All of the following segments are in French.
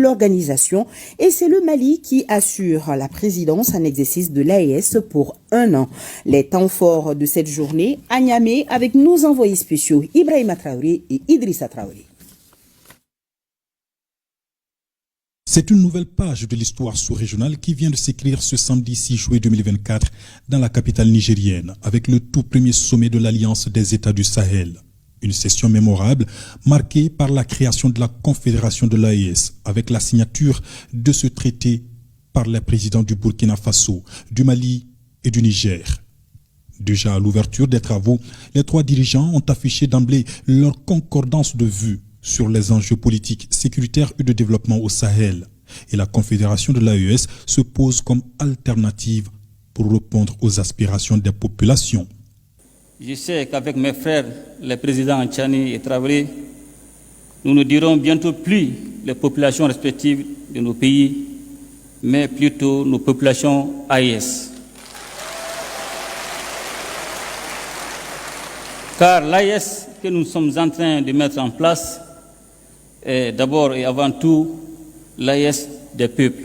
l'organisation et c'est le Mali qui assure la présidence en exercice de l'AES pour 1 an. Les temps forts de cette journée à Niamey avec nos envoyés spéciaux Ibrahima Traoré et Idrissa Traoré. C'est une nouvelle page de l'histoire sous-régionale qui vient de s'écrire ce samedi 6 juillet 2024 dans la capitale nigérienne avec le tout premier sommet de l'Alliance des États du Sahel. Une session mémorable marquée par la création de la Confédération de l'AES avec la signature de ce traité par les présidents du Burkina Faso, du Mali et du Niger. Déjà à l'ouverture des travaux, les 3 dirigeants ont affiché d'emblée leur concordance de vues sur les enjeux politiques, sécuritaires et de développement au Sahel. Et la Confédération de l'AES se pose comme alternative pour répondre aux aspirations des populations. Je sais qu'avec mes frères, les présidents Tchani et Traoré, nous ne dirons bientôt plus les populations respectives de nos pays, mais plutôt nos populations AES. Car l'AES que nous sommes en train de mettre en place est d'abord et avant tout l'AES des peuples.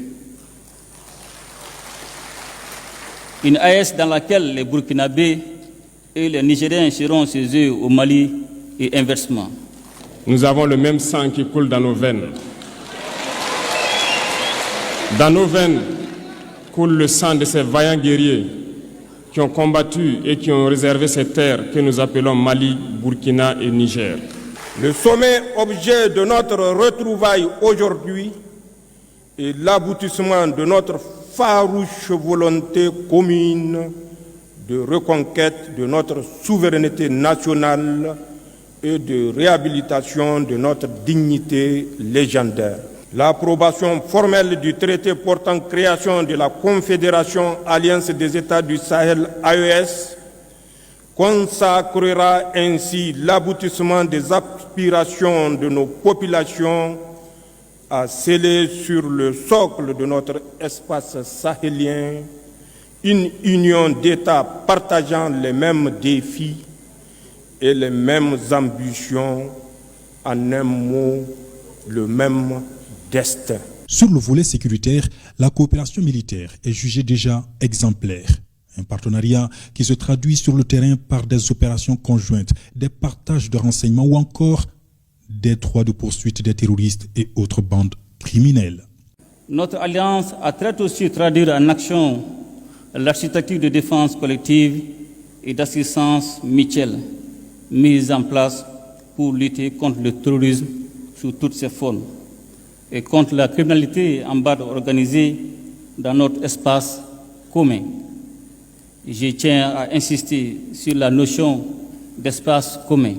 Une AES dans laquelle les Burkinabés et les Nigériens seront chez eux au Mali et inversement. Nous avons le même sang qui coule dans nos veines. Dans nos veines coule le sang de ces vaillants guerriers qui ont combattu et qui ont réservé ces terres que nous appelons Mali, Burkina et Niger. Le sommet objet de notre retrouvaille aujourd'hui est l'aboutissement de notre farouche volonté commune de reconquête de notre souveraineté nationale et de réhabilitation de notre dignité légendaire. L'approbation formelle du traité portant création de la Confédération Alliance des États du Sahel AES consacrera ainsi l'aboutissement des aspirations de nos populations à sceller sur le socle de notre espace sahélien une union d'États partageant les mêmes défis et les mêmes ambitions, en un mot, le même destin. Sur le volet sécuritaire, la coopération militaire est jugée déjà exemplaire. Un partenariat qui se traduit sur le terrain par des opérations conjointes, des partages de renseignements ou encore des droits de poursuite des terroristes et autres bandes criminelles. Notre alliance a très tôt su traduire en action l'architecture de défense collective et d'assistance mutuelle mise en place pour lutter contre le terrorisme sous toutes ses formes et contre la criminalité en bande organisée dans notre espace commun. Je tiens à insister sur la notion d'espace commun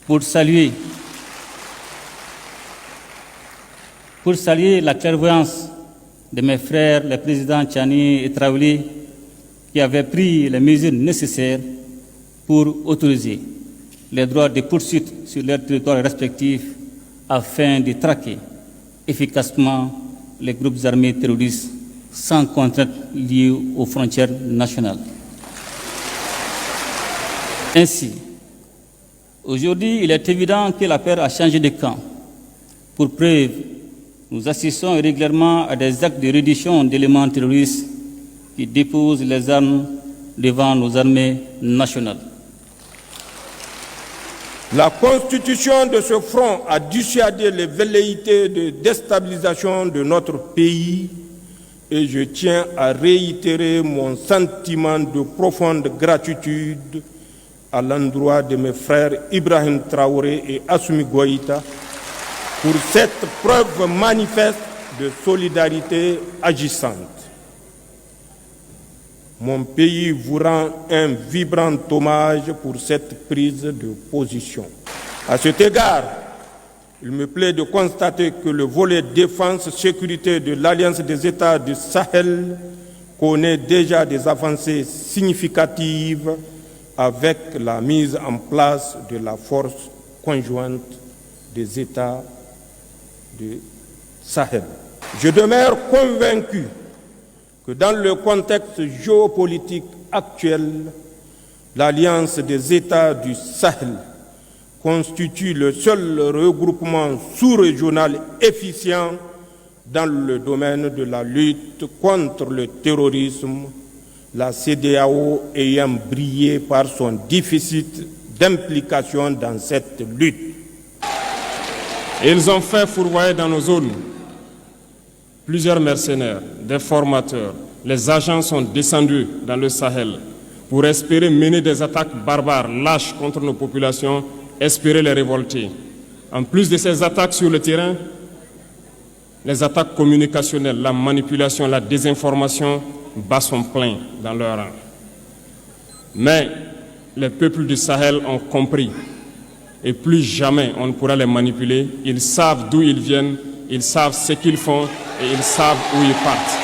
pour saluer la clairvoyance de mes frères, les présidents Tchani et Traoré, qui avaient pris les mesures nécessaires pour autoriser les droits de poursuite sur leurs territoires respectifs afin de traquer efficacement les groupes armés terroristes sans contrainte liée aux frontières nationales. Ainsi, aujourd'hui, il est évident que la paix a changé de camp. Pour preuve, nous assistons régulièrement à des actes de reddition d'éléments terroristes qui déposent les armes devant nos armées nationales. La constitution de ce front a dissuadé les velléités de déstabilisation de notre pays et je tiens à réitérer mon sentiment de profonde gratitude à l'endroit de mes frères Ibrahim Traoré et Assimi Goïta pour cette preuve manifeste de solidarité agissante. Mon pays vous rend un vibrant hommage pour cette prise de position. À cet égard, il me plaît de constater que le volet défense-sécurité de l'Alliance des États du Sahel connaît déjà des avancées significatives avec la mise en place de la force conjointe des États du Sahel. Je demeure convaincu que dans le contexte géopolitique actuel, l'Alliance des États du Sahel constitue le seul regroupement sous-régional efficient dans le domaine de la lutte contre le terrorisme, la CEDEAO ayant brillé par son déficit d'implication dans cette lutte. Ils ont fait fourvoyer dans nos zones plusieurs mercenaires, des formateurs. Les agents sont descendus dans le Sahel pour espérer mener des attaques barbares, lâches contre nos populations, espérer les révolter. En plus de ces attaques sur le terrain, les attaques communicationnelles, la manipulation, la désinformation battent son plein dans leur rang. Mais les peuples du Sahel ont compris et plus jamais on ne pourra les manipuler. Ils savent d'où ils viennent, ils savent ce qu'ils font et ils savent où ils partent.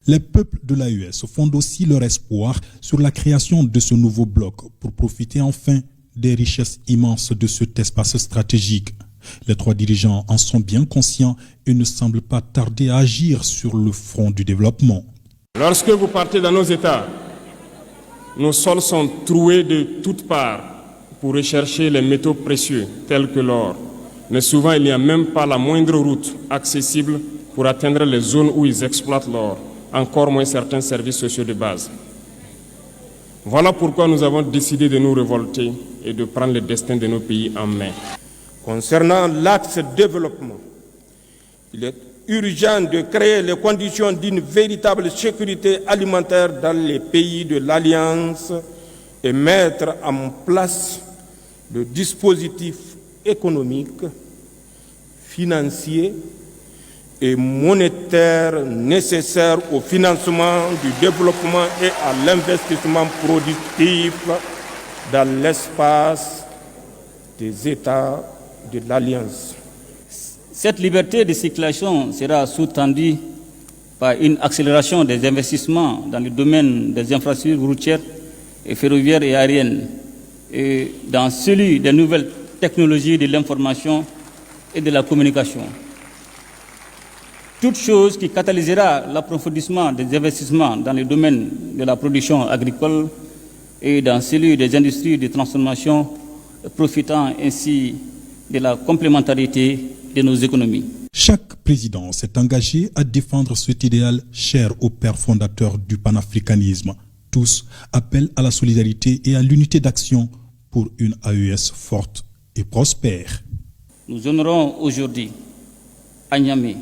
Les peuples de l'AES fondent aussi leur espoir sur la création de ce nouveau bloc pour profiter enfin des richesses immenses de cet espace stratégique. Les trois dirigeants en sont bien conscients et ne semblent pas tarder à agir sur le front du développement. Lorsque vous partez dans nos États, nos sols sont troués de toutes parts pour rechercher les métaux précieux tels que l'or. Mais souvent, il n'y a même pas la moindre route accessible pour atteindre les zones où ils exploitent l'or, encore moins certains services sociaux de base. Voilà pourquoi nous avons décidé de nous révolter et de prendre le destin de nos pays en main. Concernant l'axe développement, il est urgent de créer les conditions d'une véritable sécurité alimentaire dans les pays de l'Alliance et mettre en place le dispositif économique, financier et monétaire nécessaire au financement du développement et à l'investissement productif dans l'espace des États de l'Alliance. Cette liberté de circulation sera sous-tendue par une accélération des investissements dans le domaine des infrastructures routières et ferroviaires et aériennes, et dans celui des nouvelles technologies de l'information et de la communication. Toute chose qui catalysera l'approfondissement des investissements dans le domaine de la production agricole et dans celui des industries de transformation, profitant ainsi de la complémentarité de nos économies. Chaque président s'est engagé à défendre cet idéal cher aux pères fondateurs du panafricanisme. Tous appellent à la solidarité et à l'unité d'action pour une AES forte et prospère. Nous honorons aujourd'hui à Niamey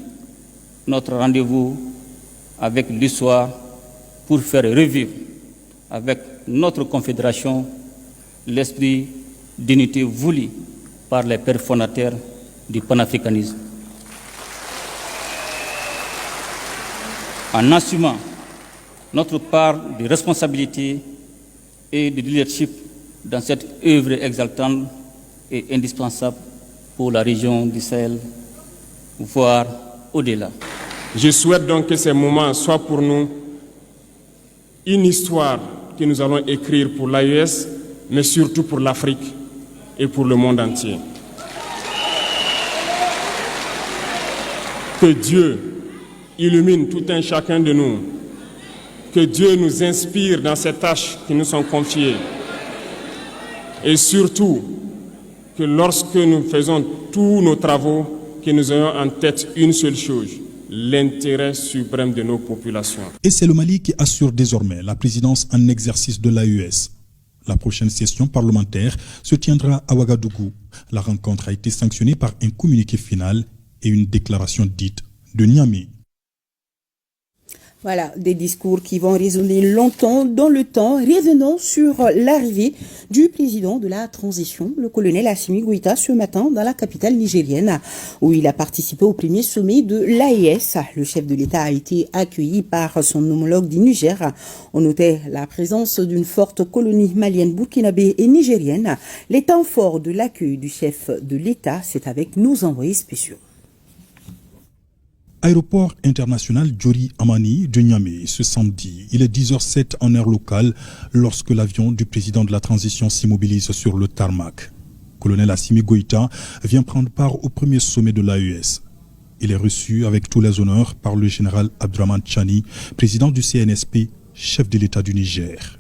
notre rendez-vous avec l'histoire pour faire revivre avec notre confédération l'esprit d'unité voulu par les pères fondateurs du panafricanisme. En assumant notre part de responsabilité et de leadership dans cette œuvre exaltante et indispensable pour la région du Sahel, voire au-delà. Je souhaite donc que ces moments soient pour nous une histoire que nous allons écrire pour l'AES, mais surtout pour l'Afrique et pour le monde entier. Que Dieu illumine tout un chacun de nous. Que Dieu nous inspire dans ces tâches qui nous sont confiées. Et surtout, que lorsque nous faisons tous nos travaux, que nous ayons en tête une seule chose, l'intérêt suprême de nos populations. Et c'est le Mali qui assure désormais la présidence en exercice de l'AES. La prochaine session parlementaire se tiendra à Ouagadougou. La rencontre a été sanctionnée par un communiqué final et une déclaration dite de Niamey. Voilà, des discours qui vont résonner longtemps dans le temps. Revenons sur l'arrivée du président de la transition, le colonel Assimi Goïta, ce matin dans la capitale nigérienne, où il a participé au premier sommet de l'AES. Le chef de l'État a été accueilli par son homologue du Niger. On notait la présence d'une forte colonie malienne, burkinabé et nigérienne. Les temps forts de l'accueil du chef de l'État, c'est avec nos envoyés spéciaux. Aéroport international Diori Amani de Niamey ce samedi. Il est 10h07 en heure locale lorsque l'avion du président de la transition s'immobilise sur le tarmac. Colonel Assimi Goïta vient prendre part au premier sommet de l'AES. Il est reçu avec tous les honneurs par le général Abdraman Chani, président du CNSP, chef de l'État du Niger.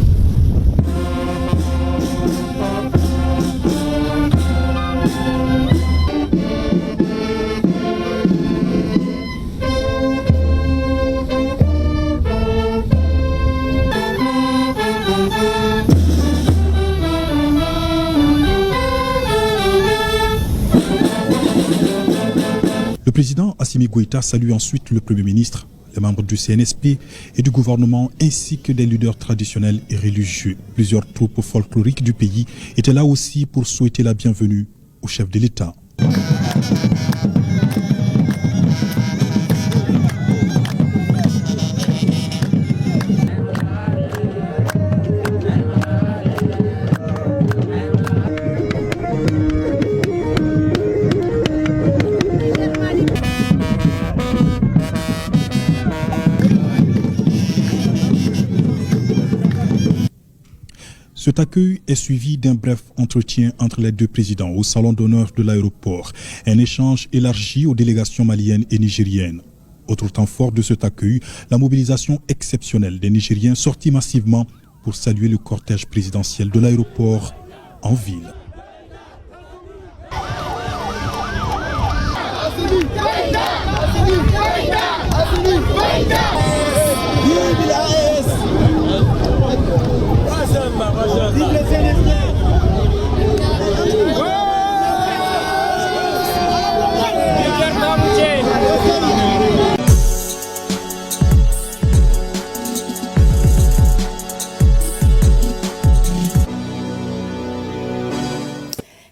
Le président Assimi Goïta salue ensuite le Premier ministre, les membres du CNSP et du gouvernement ainsi que des leaders traditionnels et religieux. Plusieurs troupes folkloriques du pays étaient là aussi pour souhaiter la bienvenue au chef de l'État. Cet accueil est suivi d'un bref entretien entre les deux présidents au salon d'honneur de l'aéroport, un échange élargi aux délégations maliennes et nigériennes. Autre temps fort de cet accueil, la mobilisation exceptionnelle des Nigériens sortis massivement pour saluer le cortège présidentiel de l'aéroport en ville.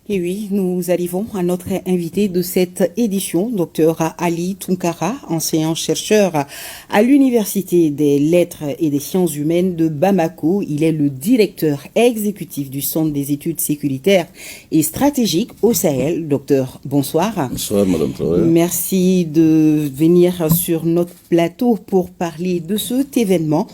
Et oui, nous arrivons à notre invité de cette édition, Dr Ali Tunkara, enseignant-chercheur à l'Université des Lettres et des Sciences Humaines de Bamako. Il est le directeur exécutif du Centre des études sécuritaires et stratégiques au Sahel. Docteur, bonsoir. Bonsoir, Madame Traoré. Merci de venir sur notre plateau pour parler de cet événement.